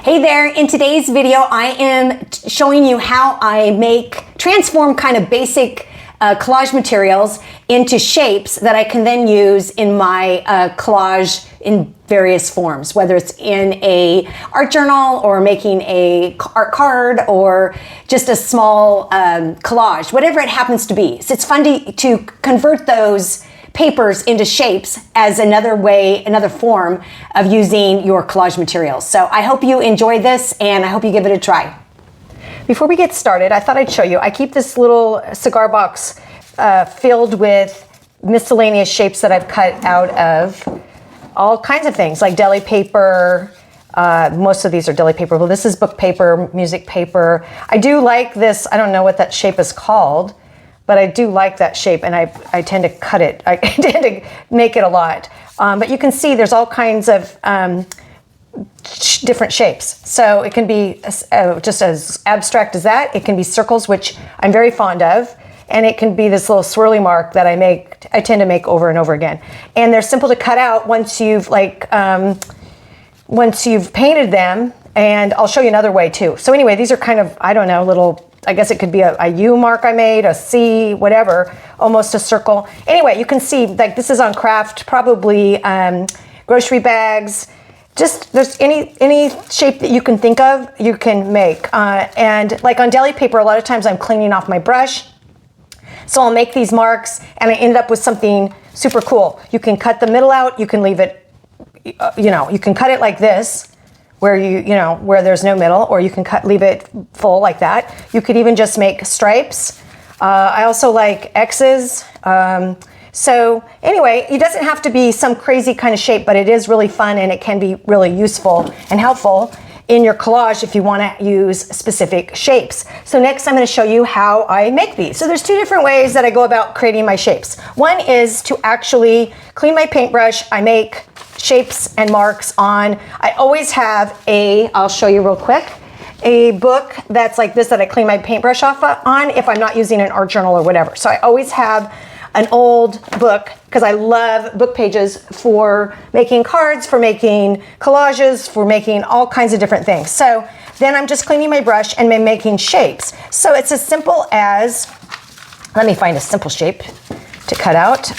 Hey there, in today's video I am showing you how I transform kind of basic collage materials into shapes that I can then use in my collage in various forms, whether it's in a art journal or making a art card or just a small collage, whatever it happens to be. So it's fun to convert those papers into shapes as another form of using your collage materials. So I hope you enjoy this and I hope you give it a try. Before we get started, I thought I'd show you. I keep this little cigar box filled with miscellaneous shapes that I've cut out of all kinds of things, like deli paper. Most of these are deli paper. Well, this is book paper, music paper. I do like this. I don't know what that shape is called, but I do like that shape, and I tend to cut it. I tend to make it a lot. But you can see there's all kinds of different shapes. So it can be just as abstract as that. It can be circles, which I'm very fond of. And it can be this little swirly mark that I tend to make over and over again. And they're simple to cut out once you've painted them. And I'll show you another way too. So anyway, these are kind of, I don't know, little, I guess it could be a U mark I made, a C, whatever, almost a circle. Anyway, you can see like this is on craft, probably grocery bags. Just there's any shape that you can think of, you can make. And like on deli paper, a lot of times I'm cleaning off my brush. So I'll make these marks and I end up with something super cool. You can cut the middle out, you can leave it, you can cut it like this, where where there's no middle, or you can leave it full like that. You could even just make stripes. I also like X's. So anyway, it doesn't have to be some crazy kind of shape, but it is really fun and it can be really useful and helpful in your collage if you want to use specific shapes. So next I'm going to show you how I make these. So there's two different ways that I go about creating my shapes. One is to actually clean my paintbrush. I make shapes and marks on, I always have I'll show you real quick, a book that's like this that I clean my paintbrush off on if I'm not using an art journal or whatever. So I always have an old book because I love book pages for making cards, for making collages, for making all kinds of different things. So then I'm just cleaning my brush and I'm making shapes. So it's as simple as, let me find a simple shape to cut out.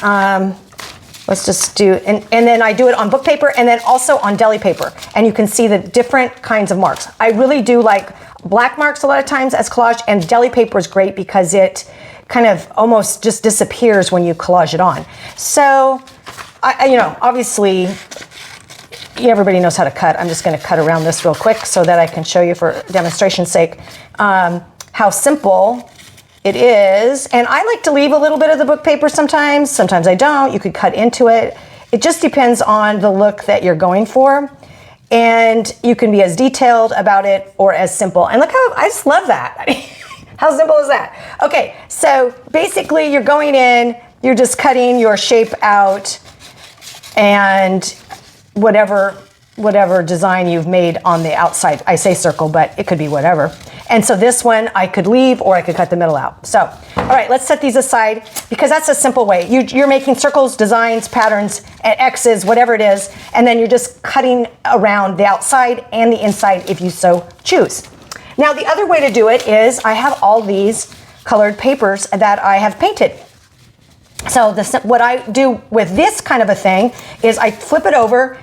Let's just do, and then I do it on book paper and then also on deli paper. And you can see the different kinds of marks. I really do like black marks a lot of times as collage, and deli paper is great because it kind of almost just disappears when you collage it on. So, obviously, everybody knows how to cut. I'm just going to cut around this real quick so that I can show you for demonstration's sake how simple it is. And I like to leave a little bit of the book paper sometimes. Sometimes I don't. You could cut into it. It just depends on the look that you're going for. And you can be as detailed about it or as simple. And look how, I just love that. How simple is that? Okay, so basically you're going in, you're just cutting your shape out and whatever design you've made on the outside. I say circle, but it could be whatever. And so this one I could leave or I could cut the middle out. So, all right, let's set these aside because that's a simple way. You're making circles, designs, patterns, and X's, whatever it is, and then you're just cutting around the outside and the inside if you so choose. Now, the other way to do it is I have all these colored papers that I have painted. So what I do with this kind of a thing is I flip it over,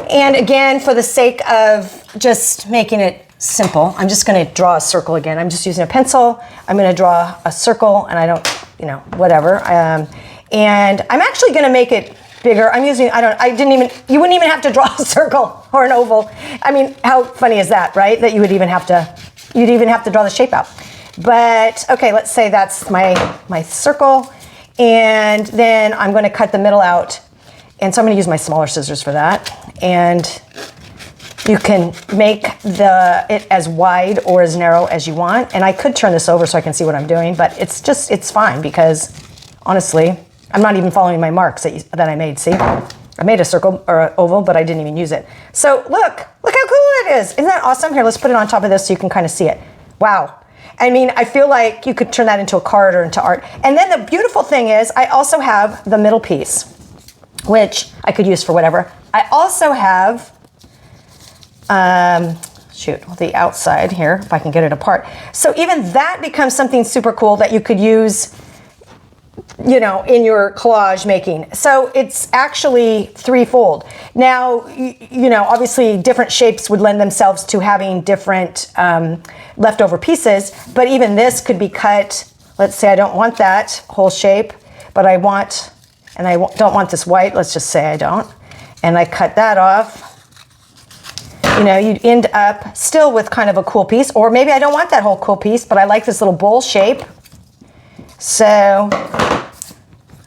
and again, for the sake of just making it simple, I'm just going to draw a circle again. I'm just using a pencil. I'm going to draw a circle, and I don't, whatever. And I'm actually going to make it bigger. I'm using, you wouldn't even have to draw a circle or an oval. I mean, how funny is that, right? That you'd even have to draw the shape out. But okay, let's say that's my circle. And then I'm going to cut the middle out. And so I'm going to use my smaller scissors for that. And you can make it as wide or as narrow as you want. And I could turn this over so I can see what I'm doing, but it's fine because honestly, I'm not even following my marks that I made. See, I made a circle or an oval, but I didn't even use it. So look how cool it is. Isn't that awesome? Here, let's put it on top of this so you can kind of see it. Wow. I mean, I feel like you could turn that into a card or into art. And then the beautiful thing is I also have the middle piece, which I could use for whatever. I also have shoot, the outside here, if I can get it apart. So even that becomes something super cool that you could use, you know, in your collage making. So it's actually threefold. Now, you know, obviously different shapes would lend themselves to having different leftover pieces, but even this could be cut. Let's say I don't want that whole shape, but I want, and I don't want this white, let's just say I don't, and I cut that off. You know, you'd end up still with kind of a cool piece, or maybe I don't want that whole cool piece, but I like this little bowl shape. So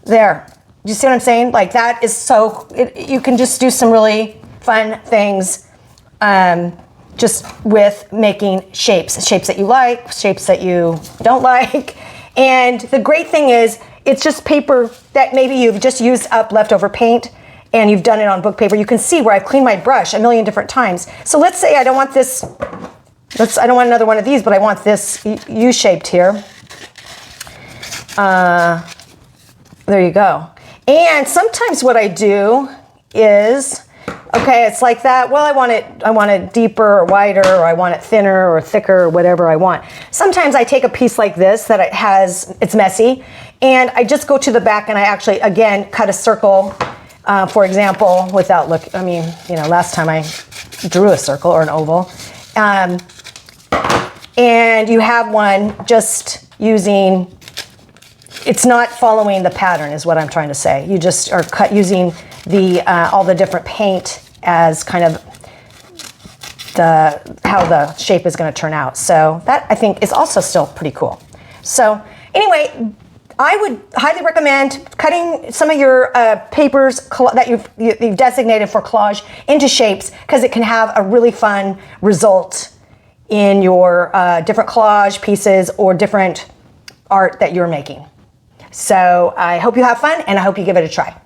there, do you see what I'm saying? Like that is so, you can just do some really fun things just with making shapes that you like, shapes that you don't like. And the great thing is it's just paper that maybe you've just used up leftover paint and you've done it on book paper. You can see where I've cleaned my brush a million different times. So let's say I don't want this, I don't want another one of these, but I want this U-shaped here. There you go. And sometimes what I do is, okay, it's like that. Well, I want it deeper or wider, or I want it thinner or thicker, or whatever I want. Sometimes I take a piece like this that it's messy, and I just go to the back and I actually, again, cut a circle, for example, without I mean, you know, last time I drew a circle or an oval. And you have one just using, it's not following the pattern is what I'm trying to say. You just are using all the different paint as kind of how the shape is going to turn out. So that I think is also still pretty cool. So anyway, I would highly recommend cutting some of your papers that you've designated for collage into shapes, because it can have a really fun result in your different collage pieces or different art that you're making. So I hope you have fun, and I hope you give it a try.